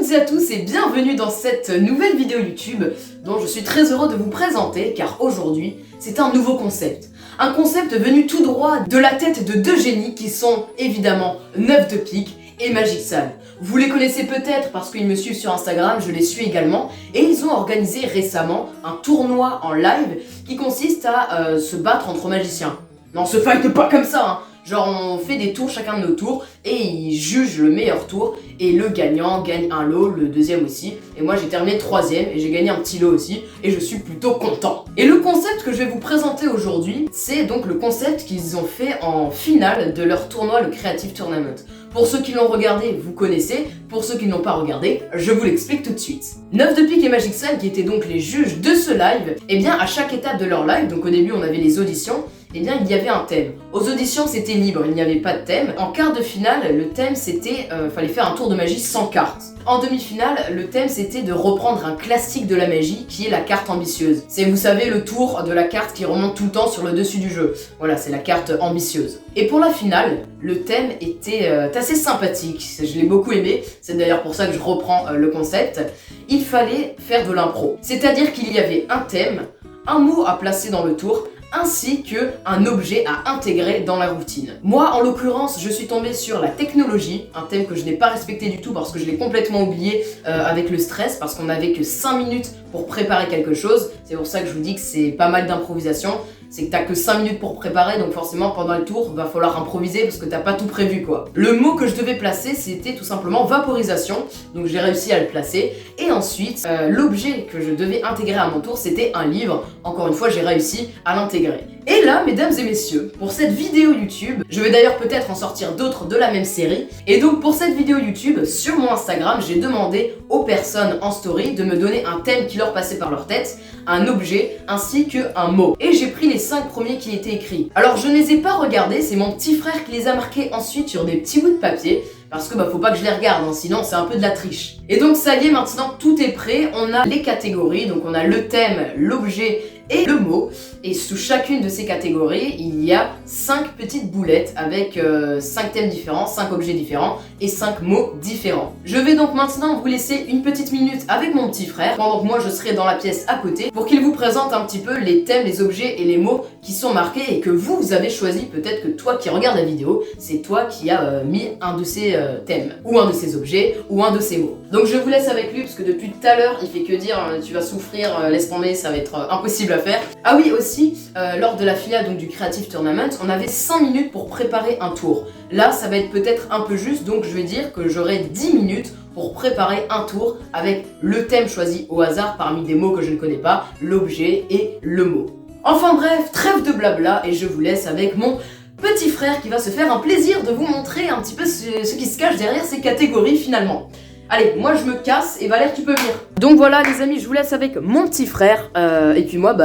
toutes et à tous et bienvenue dans cette nouvelle vidéo YouTube dont je suis très heureux de vous présenter car aujourd'hui c'est un nouveau concept. Un concept venu tout droit de la tête de deux génies qui sont évidemment Neuf de Pique et Magic Sam. Vous les connaissez peut-être parce qu'ils me suivent sur Instagram, je les suis également et ils ont organisé récemment un tournoi en live qui consiste à se battre entre magiciens. Non, se fight pas comme ça hein. Genre on fait des tours, chacun de nos tours, et ils jugent le meilleur tour, et le gagnant gagne un lot, le deuxième aussi, et moi j'ai terminé troisième, et j'ai gagné un petit lot aussi, et je suis plutôt content. Et le concept que je vais vous présenter aujourd'hui, c'est donc le concept qu'ils ont fait en finale de leur tournoi, le Creative Tournament. Pour ceux qui l'ont regardé, vous connaissez, pour ceux qui ne l'ont pas regardé, je vous l'explique tout de suite. Neuf de Pique et Magic Sam, qui étaient donc les juges de ce live, et bien à chaque étape de leur live, donc au début on avait les auditions, eh bien il y avait un thème. Aux auditions c'était libre, il n'y avait pas de thème. En quart de finale, le thème c'était, fallait faire un tour de magie sans carte. En demi-finale, le thème c'était de reprendre un classique de la magie qui est la carte ambitieuse. C'est, vous savez, le tour de la carte qui remonte tout le temps sur le dessus du jeu. Voilà, c'est la carte ambitieuse. Et pour la finale, le thème était assez sympathique, je l'ai beaucoup aimé, c'est d'ailleurs pour ça que je reprends le concept. Il fallait faire de l'impro. C'est-à-dire qu'il y avait un thème, un mot à placer dans le tour, ainsi qu'un objet à intégrer dans la routine. Moi, en l'occurrence, je suis tombée sur la technologie, un thème que je n'ai pas respecté du tout parce que je l'ai complètement oublié avec le stress, parce qu'on n'avait que 5 minutes pour préparer quelque chose. C'est pour ça que je vous dis que c'est pas mal d'improvisation. C'est que t'as que 5 minutes pour préparer, donc forcément pendant le tour, va falloir improviser parce que t'as pas tout prévu quoi. Le mot que je devais placer, c'était tout simplement vaporisation, donc j'ai réussi à le placer. Et ensuite, l'objet que je devais intégrer à mon tour, c'était un livre. Encore une fois, j'ai réussi à l'intégrer. Et là, mesdames et messieurs, pour cette vidéo YouTube, je vais d'ailleurs peut-être en sortir d'autres de la même série. Et donc pour cette vidéo YouTube, sur mon Instagram, j'ai demandé aux personnes en story de me donner un thème qui leur passait par leur tête, un objet, ainsi qu'un mot. Et j'ai pris les 5 premiers qui étaient écrits. Alors je ne les ai pas regardés, c'est mon petit frère qui les a marqués ensuite sur des petits bouts de papier. Parce que faut pas que je les regarde, hein, sinon c'est un peu de la triche. Et donc ça y est, maintenant tout est prêt, on a les catégories, donc on a le thème, l'objet et le mot. Et sous chacune de ces catégories, il y a 5 petites boulettes avec 5 thèmes différents, 5 objets différents et 5 mots différents. Je vais donc maintenant vous laisser une petite minute avec mon petit frère, pendant que moi je serai dans la pièce à côté, pour qu'il vous présente un petit peu les thèmes, les objets et les mots qui sont marqués et que vous avez choisi. Peut-être que toi qui regardes la vidéo, c'est toi qui as mis un de ces thèmes, ou un de ces objets, ou un de ces mots. Donc je vous laisse avec lui, parce que depuis tout à l'heure, il fait que dire tu vas souffrir, laisse tomber, ça va être impossible à faire. Ah oui, aussi, lors de la finale donc, du Creative Tournament, on avait 5 minutes pour préparer un tour. Là, ça va être peut-être un peu juste, donc je vais dire que j'aurai 10 minutes pour préparer un tour avec le thème choisi au hasard parmi des mots que je ne connais pas, l'objet et le mot. Enfin bref, trêve de blabla, et je vous laisse avec mon petit frère qui va se faire un plaisir de vous montrer un petit peu ce qui se cache derrière ces catégories finalement. Allez, moi je me casse et Valère tu peux venir. Donc voilà les amis, je vous laisse avec mon petit frère et puis moi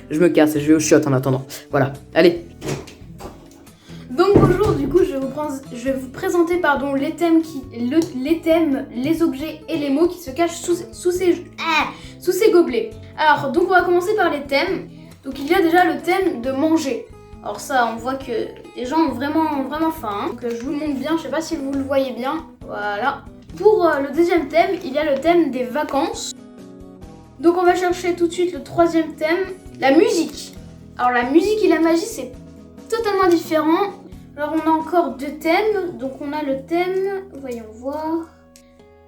je me casse, je vais au shot en attendant. Voilà, allez. Donc bonjour, du coup je vais vous présenter les thèmes, les objets et les mots qui se cachent sous ces gobelets. Alors donc on va commencer par les thèmes. Donc il y a déjà le thème de manger. Alors ça on voit que les gens ont vraiment faim hein. Donc je vous le montre bien, je sais pas si vous le voyez bien. Voilà. Pour le deuxième thème, il y a le thème des vacances. Donc on va chercher tout de suite le troisième thème, la musique. Alors la musique et la magie c'est totalement différent. Alors on a encore 2 thèmes. Donc on a le thème, voyons voir,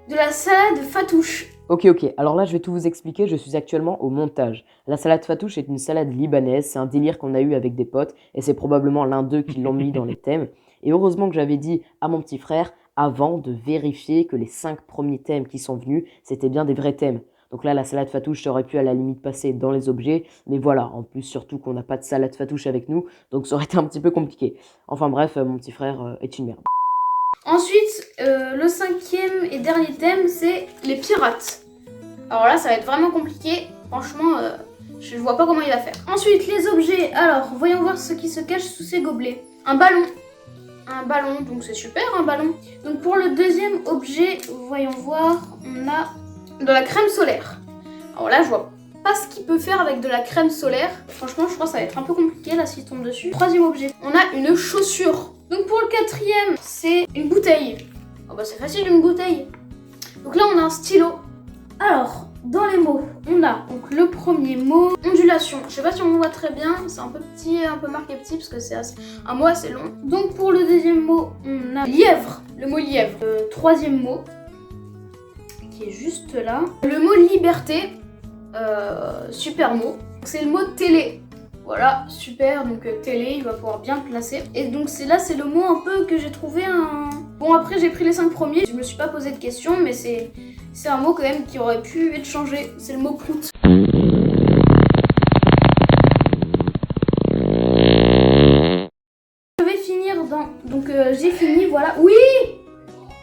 de la salade fatouche. Ok, alors là je vais tout vous expliquer, je suis actuellement au montage. La salade fatouche est une salade libanaise, c'est un délire qu'on a eu avec des potes et c'est probablement l'un d'eux qui l'ont mis dans les thèmes. Et heureusement que j'avais dit à mon petit frère avant de vérifier que les 5 premiers thèmes qui sont venus, c'était bien des vrais thèmes. Donc là, la salade fatouche, ça aurait pu à la limite passer dans les objets, mais voilà, en plus surtout qu'on n'a pas de salade fatouche avec nous, donc ça aurait été un petit peu compliqué. Enfin bref, mon petit frère est une merde. Ensuite, le 5e et dernier thème, c'est les pirates. Alors là, ça va être vraiment compliqué. Franchement, je vois pas comment il va faire. Ensuite, les objets. Alors, voyons voir ce qui se cache sous ces gobelets. Un ballon. Un ballon, donc c'est super, un ballon. Donc pour le deuxième objet, voyons voir, on a de la crème solaire. Alors là, je vois pas ce qu'il peut faire avec de la crème solaire. Franchement, je crois que ça va être un peu compliqué là s'il tombe dessus. Troisième objet, on a une chaussure. Donc pour le quatrième, c'est une bouteille. Oh bah c'est facile, une bouteille. Donc là, on a un stylo. Alors, dans les mots, on a donc le premier mot, ondulation. Je sais pas si on voit très bien, c'est un peu petit, un peu marqué petit parce que c'est un mot assez long. Donc pour le deuxième mot, on a lièvre, le mot lièvre. Le troisième mot, qui est juste là. Le mot liberté, super mot. C'est le mot télé. Voilà, super, donc télé, il va pouvoir bien le placer. Et donc c'est le mot un peu que j'ai trouvé un... Bon, après j'ai pris les 5 premiers, je me suis pas posé de questions, mais c'est un mot quand même qui aurait pu être changé. C'est le mot prout. Je vais finir dans... Donc j'ai fini, voilà. Oui!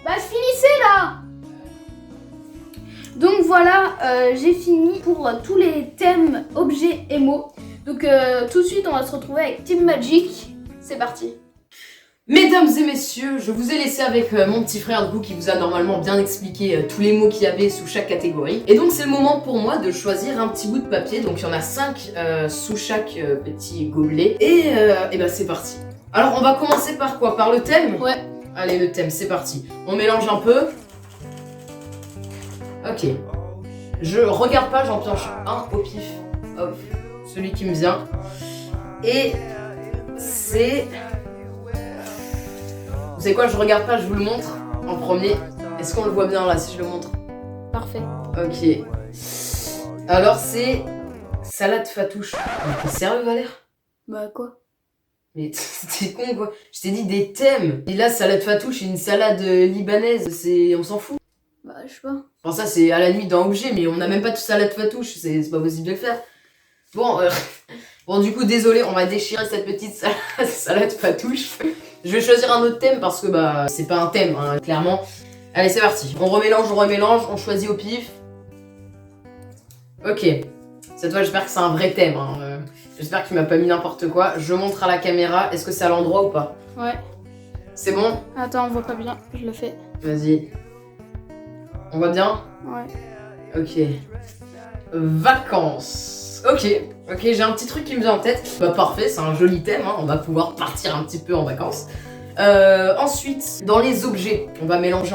Bah finissez là! Donc voilà, j'ai fini pour tous les thèmes, objets et mots. Donc tout de suite, on va se retrouver avec Team Magic. C'est parti. Mesdames et messieurs, je vous ai laissé avec mon petit frère du coup qui vous a normalement bien expliqué tous les mots qu'il y avait sous chaque catégorie. Et donc c'est le moment pour moi de choisir un petit bout de papier. Donc il y en a 5 sous chaque petit gobelet. Et ben c'est parti. Alors on va commencer par quoi? Par le thème? Ouais. Allez, le thème, c'est parti. On mélange un peu. Ok. Je regarde pas, j'en pioche un au pif. Hop. Celui qui me vient. Et c'est... Vous savez quoi, je regarde pas, je vous le montre en premier. Est-ce qu'on le voit bien là si je le montre? Parfait. Ok. Alors c'est... Salade fatouche. T'es sérieux Valère? Bah quoi? Mais t'es con quoi. Je t'ai dit des thèmes. Et là, salade fatouche et une salade libanaise, c'est... On s'en fout. Bah je sais pas. Enfin ça c'est à la limite dans objet, mais on n'a même pas de salade fatouche, c'est pas possible de le faire. Bon, bon du coup désolé, on va déchirer cette petite salade fatouche. Je vais choisir un autre thème parce que bah c'est pas un thème hein, clairement. Allez c'est parti, on remélange, on choisit au pif. Ok, cette fois j'espère que c'est un vrai thème, hein. J'espère qu'il m'a pas mis n'importe quoi. Je montre à la caméra, est-ce que c'est à l'endroit ou pas? Ouais. C'est bon? Attends, on voit pas bien, je le fais. Vas-y. On voit bien? Ouais. Ok. Vacances. Ok, j'ai un petit truc qui me vient en tête. Bah parfait, c'est un joli thème, hein. On va pouvoir partir un petit peu en vacances. Ensuite, dans les objets, on va mélanger.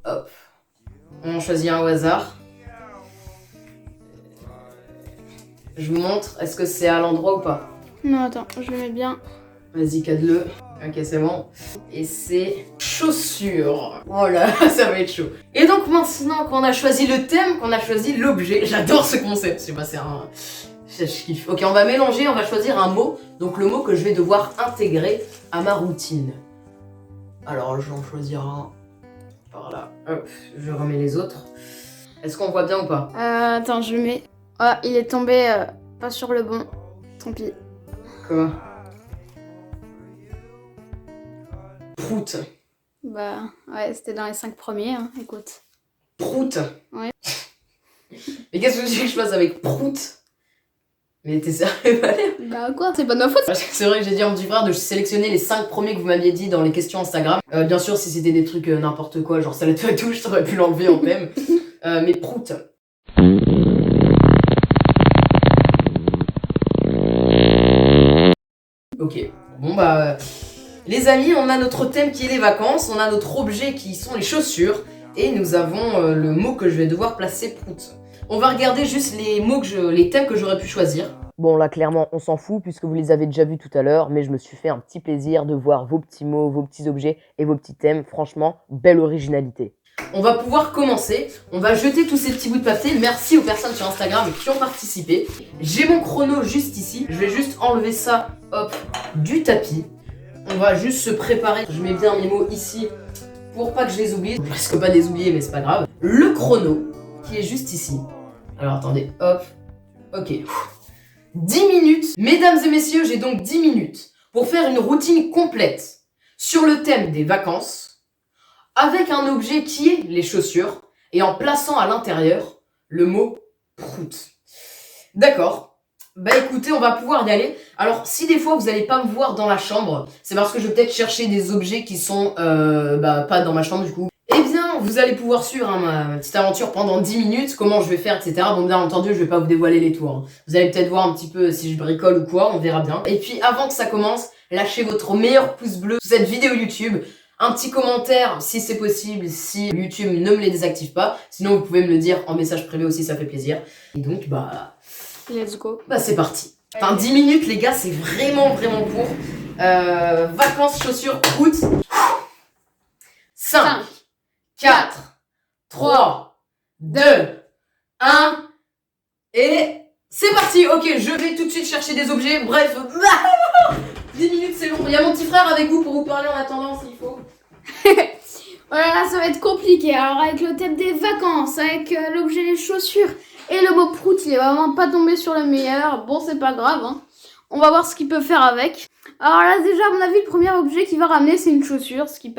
Hop. On choisit un au hasard. Je vous montre, est-ce que c'est à l'endroit ou pas? Non, attends, je le mets bien. Vas-y, cade-le. Ok, c'est bon. Et c'est chaussures. Oh là, ça va être chaud. Et donc maintenant qu'on a choisi le thème, qu'on a choisi l'objet, j'adore ce concept. Je sais pas, c'est un... Je kiffe. Ok, on va mélanger, on va choisir un mot. Donc le mot que je vais devoir intégrer à ma routine. Alors, je vais en choisir un par là. Hop, je remets les autres. Est-ce qu'on voit bien ou pas? Attends, je le mets. Ah, il est tombé pas sur le bon. Tant pis. Quoi? Prout. Bah, ouais, c'était dans les 5 premiers, hein, écoute. Prout. Ouais. Mais qu'est-ce que tu veux que je fasse avec prout? Mais t'es sérieux, Valère? Bah quoi, c'est pas de ma faute. C'est vrai que j'ai dit à mon petit frère de sélectionner les 5 premiers que vous m'aviez dit dans les questions Instagram. Bien sûr, si c'était des trucs n'importe quoi, genre salade fatouche, t'aurais pu l'enlever en même. Mais prout. Ok, bon bah... les amis, on a notre thème qui est les vacances, on a notre objet qui sont les chaussures, et nous avons le mot que je vais devoir placer prout. On va regarder juste les mots les thèmes que j'aurais pu choisir. Bon là clairement on s'en fout puisque vous les avez déjà vus tout à l'heure, mais je me suis fait un petit plaisir de voir vos petits mots, vos petits objets et vos petits thèmes. Franchement, belle originalité. On va pouvoir commencer, on va jeter tous ces petits bouts de papier. Merci aux personnes sur Instagram qui ont participé. J'ai mon chrono juste ici, je vais juste enlever ça, hop, du tapis. On va juste se préparer, je mets bien mes mots ici pour pas que je les oublie. Je risque pas de les oublier mais c'est pas grave. Le chrono qui est juste ici. Alors attendez, hop, ok. 10 minutes, mesdames et messieurs, j'ai donc 10 minutes pour faire une routine complète sur le thème des vacances avec un objet qui est les chaussures et en plaçant à l'intérieur le mot prout. D'accord. Bah écoutez, on va pouvoir y aller. Alors si des fois vous n'allez pas me voir dans la chambre, c'est parce que je vais peut-être chercher des objets qui sont pas dans ma chambre du coup. Eh bien, vous allez pouvoir suivre ma petite aventure pendant 10 minutes, comment je vais faire, etc. Bon, bien entendu, je vais pas vous dévoiler les tours, hein. Vous allez peut-être voir un petit peu si je bricole ou quoi, on verra bien. Et puis, avant que ça commence, lâchez votre meilleur pouce bleu sous cette vidéo YouTube, un petit commentaire si c'est possible, si YouTube ne me les désactive pas. Sinon, vous pouvez me le dire en message privé aussi, ça fait plaisir. Et donc, let's go. C'est parti. Enfin, 10 minutes, les gars, c'est vraiment court. Vacances, chaussures, août. 5, 4, 3, 2, 1. Et c'est parti. Ok, je vais tout de suite chercher des objets. Bref, 10 minutes, c'est long. Il y a mon petit frère avec vous pour vous parler en attendant s'il faut. Voilà, ça va être compliqué. Alors, avec le thème des vacances, avec l'objet les chaussures et le mot prout, il est vraiment pas tombé sur le meilleur. Bon, c'est pas grave, hein. On va voir ce qu'il peut faire avec. Alors là, déjà, à mon avis, le premier objet qu'il va ramener, c'est une chaussure, ce qui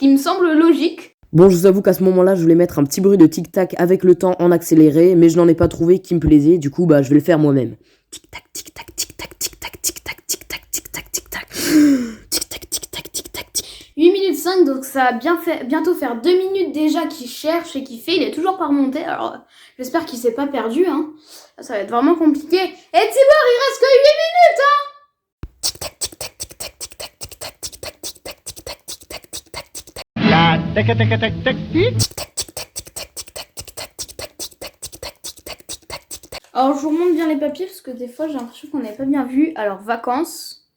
me semble logique. Bon, je vous avoue qu'à ce moment-là, je voulais mettre un petit bruit de tic-tac avec le temps en accéléré, mais je n'en ai pas trouvé qui me plaisait, du coup, je vais le faire moi-même. Tic-tac, tic-tac, tic-tac, tic-tac, tic-tac, tic-tac, tic-tac, tic-tac. Tic-tac, tic-tac, tic-tac, tic. 8 minutes 5, donc ça va bientôt faire 2 minutes déjà qu'il cherche et qu'il fait. Il est toujours pas remonté, alors j'espère qu'il s'est pas perdu, hein. Ça va être vraiment compliqué. Et Tibor, il reste que 8 minutes, hein. Tic-tac, tic-tac, tic-tac, tic-tac, tic-tac, tic-tac, tic-tac, tic-tac, tic-tac, tic-tac, tic-tac. Alors je vous remonte bien les papiers parce que des fois j'ai l'impression qu'on n'avait pas bien vu. Alors vacances,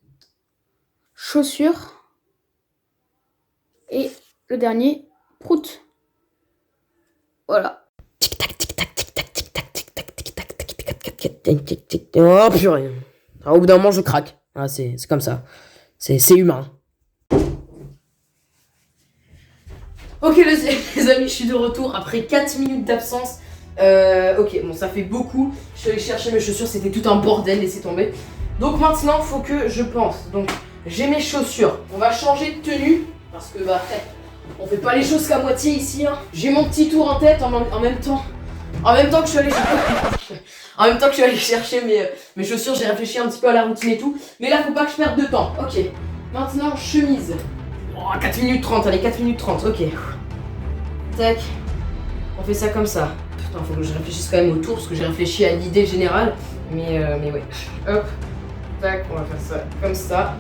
chaussures et le dernier, prout. Voilà. Tic-tac, tic-tac, tic-tac, tic-tac, tic-tac, tic-tac, tic-tac, tic-tac. Oh purée. Au bout d'un moment, je craque. C'est comme ça. C'est humain. Ok les amis, je suis de retour après 4 minutes d'absence. Ok, bon ça fait beaucoup. Je suis allée chercher mes chaussures, c'était tout un bordel, laissez tomber. Donc maintenant, faut que je pense. Donc j'ai mes chaussures. On va changer de tenue parce que on fait pas les choses qu'à moitié ici. Hein. J'ai mon petit tour en tête en même temps. En même temps que je suis allée chercher mes chaussures, j'ai réfléchi un petit peu à la routine et tout. Mais là, faut pas que je perde de temps. Ok. Maintenant, chemise. Oh, 4 minutes 30, allez, 4 minutes 30, ok. Tac. On fait ça comme ça. Putain, faut que je réfléchisse quand même au tour parce que j'ai réfléchi à l'idée générale. Mais ouais. Hop. Tac, on va faire ça comme ça.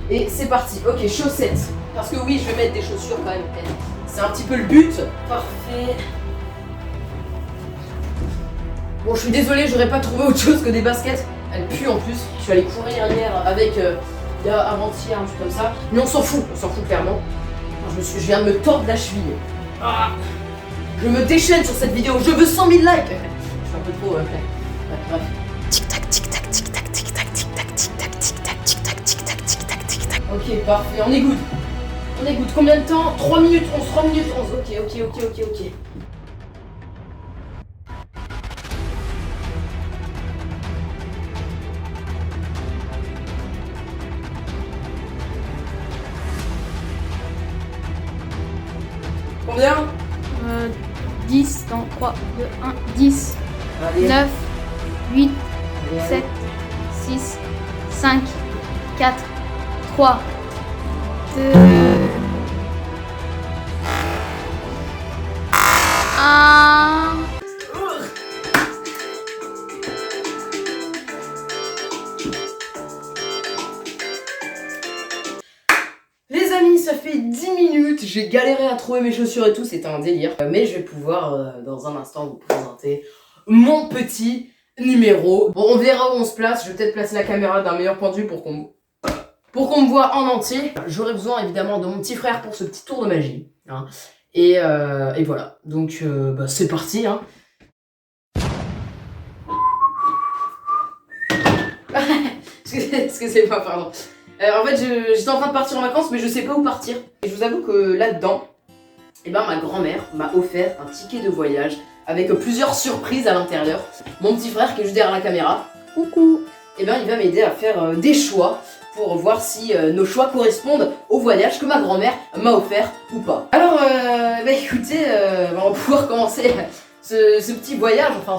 Et c'est parti. Ok, chaussettes. Parce que oui, je vais mettre des chaussures quand même. C'est un petit peu le but. Parfait. Bon, je suis désolée, j'aurais pas trouvé autre chose que des baskets. Elles puent en plus. Je suis allée courir hier avec avant-hier, un truc comme ça. Mais on s'en fout clairement. Je viens de me tordre la cheville. Ah, je me déchaîne sur cette vidéo, je veux 100 000 likes. Je suis un peu trop. Bref. Tic-tac, tic-tac, tic-tac, tic-tac, tic-tac, tic-tac, tic-tac, tic-tac, tic-tac, tic-tac, tic-tac. Ok, parfait, on est good. Combien de temps? 3 minutes 11, 3 minutes 11. Ok. Combien? 10 dans 3, 2, 1, 10, Allez. 9, 8, Allez. 7, 6, 5, 4, 3, 2, 1. Les amis, ça fait 10 minutes, j'ai galéré à trouver mes chaussures et tout, c'était un délire. Mais je vais pouvoir, dans un instant, vous présenter mon petit numéro. Bon, on verra où on se place, je vais peut-être placer la caméra d'un meilleur point de vue pour qu'on me voit en entier. J'aurai besoin évidemment de mon petit frère pour ce petit tour de magie. Hein. Et voilà, donc c'est parti. Hein. Excusez-moi, pardon. En fait, j'étais en train de partir en vacances, mais je sais pas où partir. Et je vous avoue que là-dedans, ma grand-mère m'a offert un ticket de voyage avec plusieurs surprises à l'intérieur. Mon petit frère qui est juste derrière la caméra, coucou, il va m'aider à faire des choix pour voir si nos choix correspondent au voyage que ma grand-mère m'a offert ou pas. Alors, écoutez, on va pouvoir commencer ce petit voyage, enfin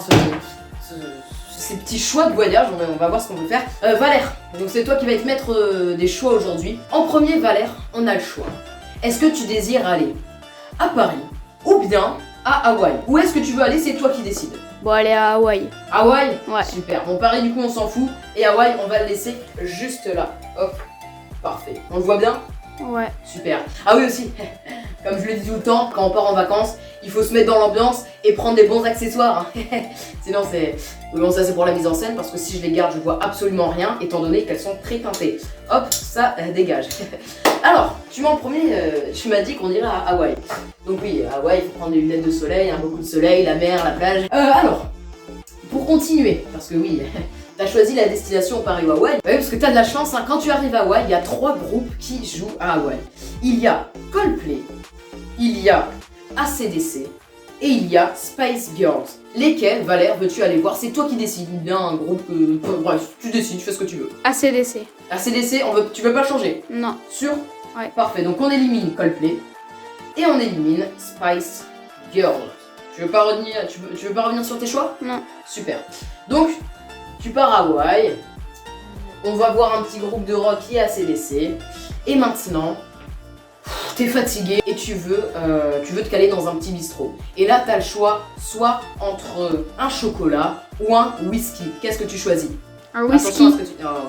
ces petits choix de voyage, on va voir ce qu'on peut faire. Valère, donc c'est toi qui vas te mettre des choix aujourd'hui. En premier, Valère, on a le choix. Est-ce que tu désires aller à Paris ou bien à Hawaï? Où est-ce que tu veux aller? C'est toi qui décides. Bon, allez à Hawaï. Hawaï? Ouais. Super. Bon, Paris, du coup, on s'en fout. Et Hawaï, on va le laisser juste là. Hop. Parfait. On le voit bien? Ouais. Super. Ah oui aussi, comme je le dis tout le temps, quand on part en vacances, il faut se mettre dans l'ambiance et prendre des bons accessoires. Hein. Sinon c'est... Bon ça c'est pour la mise en scène parce que si je les garde je vois absolument rien étant donné qu'elles sont très teintées. Hop, ça dégage. Alors, tu m'as en premier, tu m'as dit qu'on irait à Hawaï. Donc oui, à Hawaï, il faut prendre des lunettes de soleil, hein, beaucoup de soleil, la mer, la plage. Alors, pour continuer, parce que oui... T'as choisi la destination Paris-Hawaï. Oui, parce que t'as de la chance, hein. Quand tu arrives à Hawaï, il y a 3 groupes qui jouent à Hawaï. Il y a Coldplay, il y a AC/DC et il y a Spice Girls. Lesquels, Valère, veux-tu aller voir? C'est toi qui décides. Il y a un groupe... bref, tu décides, tu fais ce que tu veux. AC/DC. AC/DC, tu veux pas changer? Non. Sûr? Ouais. Parfait, donc on élimine Coldplay et on élimine Spice Girls. Tu veux pas revenir sur tes choix? Non. Super. Donc... Tu pars à Hawaï, on va voir un petit groupe de rock qui est AC/DC, et maintenant, t'es fatigué et tu veux te caler dans un petit bistrot. Et là, t'as le choix soit entre un chocolat ou un whisky. Qu'est-ce que tu choisis? Un whisky. Attention à ce que tu... Oh.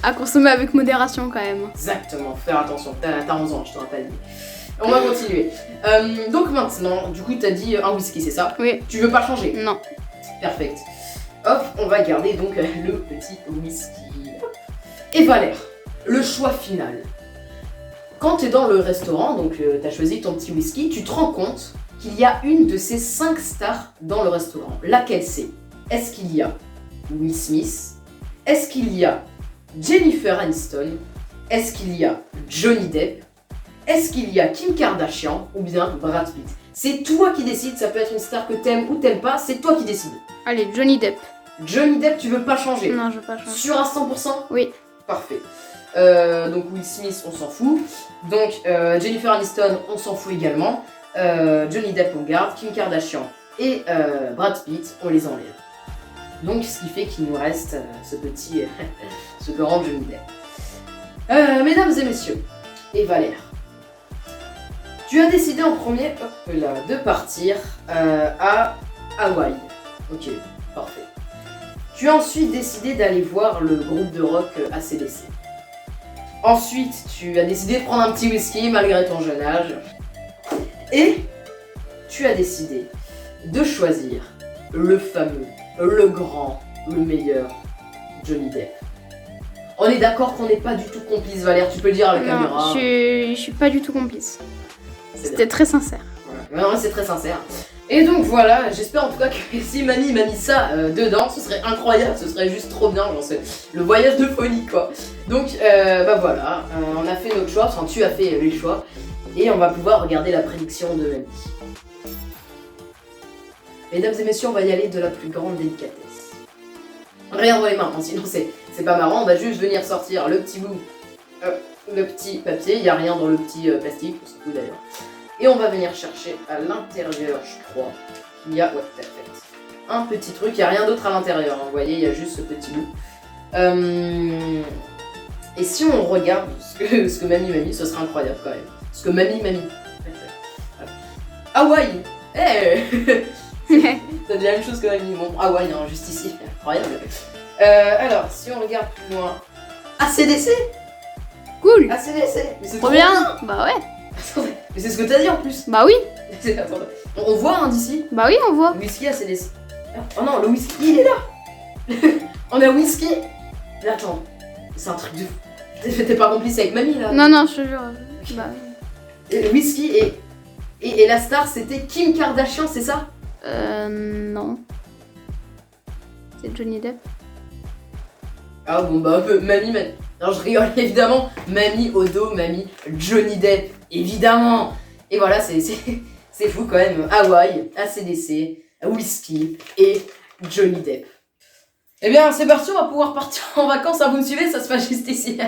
À consommer avec modération quand même. Exactement, faire attention, t'as 11 ans, je t'en ai pas dit. On va continuer. Donc maintenant, du coup, t'as dit un whisky, c'est ça? Oui. Tu veux pas changer? Non. Perfect. Hop, on va garder donc le petit whisky. Et Valère, le choix final. Quand tu es dans le restaurant, donc tu as choisi ton petit whisky, tu te rends compte qu'il y a une de ces 5 stars dans le restaurant. Laquelle c'est? Est-ce qu'il y a Will Smith? Est-ce qu'il y a Jennifer Aniston? Est-ce qu'il y a Johnny Depp? Est-ce qu'il y a Kim Kardashian? Ou bien Brad Pitt? C'est toi qui décides, ça peut être une star que t'aimes ou t'aimes pas, c'est toi qui décides. Allez, Johnny Depp. Johnny Depp, tu veux pas changer? Non, je veux pas changer. Sûr à 100%? Oui. Parfait. Donc Will Smith, on s'en fout. Donc Jennifer Aniston, on s'en fout également. Johnny Depp, on garde. Kim Kardashian et Brad Pitt, on les enlève. Donc ce qui fait qu'il nous reste ce petit, ce grand Johnny Depp. Mesdames et messieurs, et Valère, tu as décidé en premier hop là, de partir à Hawaï. Ok, parfait. Tu as ensuite décidé d'aller voir le groupe de rock AC/DC. Ensuite, tu as décidé de prendre un petit whisky malgré ton jeune âge. Et tu as décidé de choisir le fameux, le grand, le meilleur Johnny Depp. On est d'accord qu'on n'est pas du tout complice, Valère, tu peux le dire à la caméra. Non, je suis pas du tout complice. C'était très sincère. Ouais, non, c'est très sincère. Et donc voilà, j'espère en tout cas que si mamie m'a mis ça dedans, ce serait incroyable, ce serait juste trop bien, genre c'est le voyage de folie quoi. Donc bah voilà, on a fait notre choix, enfin tu as fait les choix, et on va pouvoir regarder la prédiction de mamie. Mesdames et messieurs, on va y aller de la plus grande délicatesse. Rien dans les mains, hein, sinon c'est pas marrant, on va juste venir sortir le petit bout, le petit papier, il n'y a rien dans le petit plastique, c'est tout d'ailleurs. Et on va venir chercher à l'intérieur, je crois. Il y a, ouais, perfect. Un petit truc, il n'y a rien d'autre à l'intérieur. Hein, vous voyez, il y a juste ce petit bout. Et si on regarde ce que mamie m'a mis, ce serait incroyable quand même. Ce que mamie m'a mis. Hawaï. Hey. T'as dit la même chose que mamie. Bon, Hawaï, hein, juste ici. Incroyable. Alors, si on regarde plus loin. AC/DC. Cool. AC/DC. Mais c'est Trop bien. Bah ouais. Attendez, mais c'est ce que t'as dit en plus. Bah oui. Attendez. On voit hein, d'ici. Bah oui, on voit. Whisky AC/DC. Oh non, le whisky il est là. On a whisky. Mais attends, c'est un truc de fou. T'es pas complice avec mamie là? Non, non, je te jure. Bah et le whisky et la star c'était Kim Kardashian, c'est ça? Non. C'est Johnny Depp. Ah bon bah mamie. Non, je rigole évidemment. Mamie au dos, mamie Johnny Depp, évidemment. Et voilà, c'est fou quand même. Hawaï, AC/DC, whisky et Johnny Depp. Eh bien, c'est parti, on va pouvoir partir en vacances. Hein, vous me suivez? Ça se passe juste ici.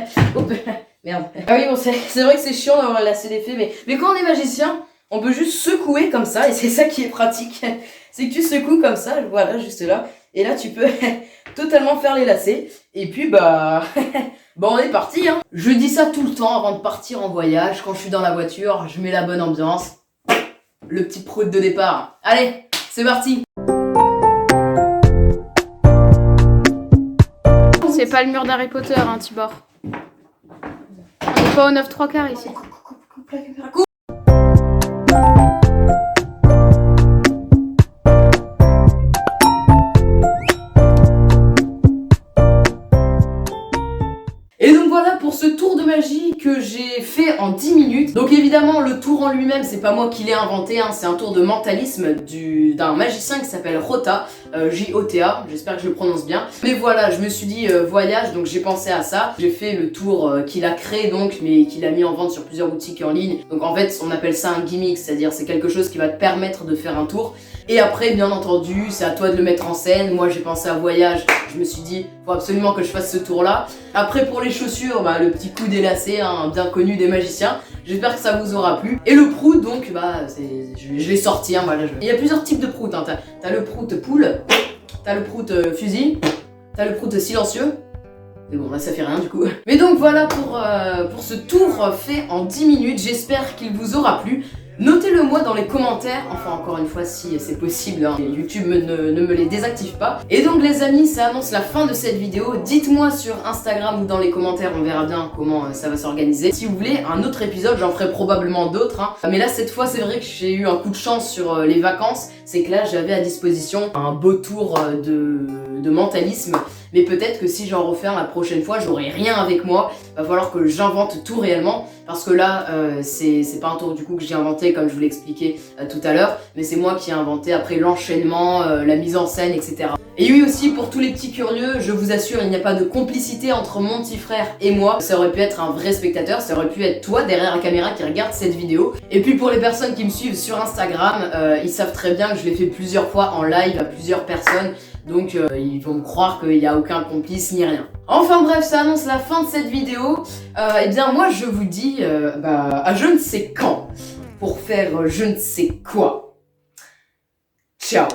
Merde. Ah oui, bon, c'est vrai que c'est chiant d'avoir la CDF, mais quand on est magicien, on peut juste secouer comme ça, et c'est ça qui est pratique. C'est que tu secoues comme ça, voilà, juste là. Et là, tu peux totalement faire les lacets. Et puis, bah... bon, on est parti, hein. Je dis ça tout le temps avant de partir en voyage. Quand je suis dans la voiture, je mets la bonne ambiance. Le petit prout de départ. Allez, c'est parti. C'est pas le mur d'Harry Potter, hein, Tibor. On est n'est pas au 9/3 ici. Coupe la caméra, coupe. Et donc voilà pour ce tour de magie que j'ai fait en 10 minutes. Donc évidemment le tour en lui-même c'est pas moi qui l'ai inventé, hein, c'est un tour de mentalisme d'un magicien qui s'appelle Jota, J-O-T-A, j'espère que je le prononce bien. Mais voilà, je me suis dit voyage, donc j'ai pensé à ça. J'ai fait le tour qu'il a créé donc, mais qu'il a mis en vente sur plusieurs boutiques en ligne. Donc en fait on appelle ça un gimmick, c'est-à-dire c'est quelque chose qui va te permettre de faire un tour. Et après bien entendu c'est à toi de le mettre en scène. Moi j'ai pensé à voyage, je me suis dit faut absolument que je fasse ce tour là. Après pour les chaussures, le petit coup délacé, hein, bien connu des magiciens. J'espère que ça vous aura plu. Et le prout donc, je l'ai sorti, hein, voilà. Il y a plusieurs types de prout, hein. T'as le prout poule, t'as le prout fusil, t'as le prout silencieux. Mais bon, là ça fait rien du coup. Mais donc voilà pour ce tour fait en 10 minutes. J'espère qu'il vous aura plu. Notez-le moi dans les commentaires, enfin encore une fois si c'est possible, hein. YouTube ne me les désactive pas. Et donc les amis, ça annonce la fin de cette vidéo. Dites-moi sur Instagram ou dans les commentaires, on verra bien comment ça va s'organiser. Si vous voulez un autre épisode, j'en ferai probablement d'autres, hein. Mais là cette fois c'est vrai que j'ai eu un coup de chance sur les vacances. C'est que là j'avais à disposition un beau tour de mentalisme. Mais peut-être que si j'en refais un la prochaine fois, j'aurai rien avec moi. Va falloir que j'invente tout réellement. Parce que là, c'est pas un tour du coup que j'ai inventé comme je vous l'ai expliqué tout à l'heure. Mais c'est moi qui ai inventé après l'enchaînement, la mise en scène, etc. Et oui aussi, pour tous les petits curieux, je vous assure, il n'y a pas de complicité entre mon petit frère et moi. Ça aurait pu être un vrai spectateur, ça aurait pu être toi derrière la caméra qui regarde cette vidéo. Et puis pour les personnes qui me suivent sur Instagram, ils savent très bien que je l'ai fait plusieurs fois en live à plusieurs personnes. Donc ils vont me croire qu'il n'y a aucun complice ni rien. Enfin bref, ça annonce la fin de cette vidéo. Et bien moi je vous dis à je ne sais quand pour faire je ne sais quoi. Ciao.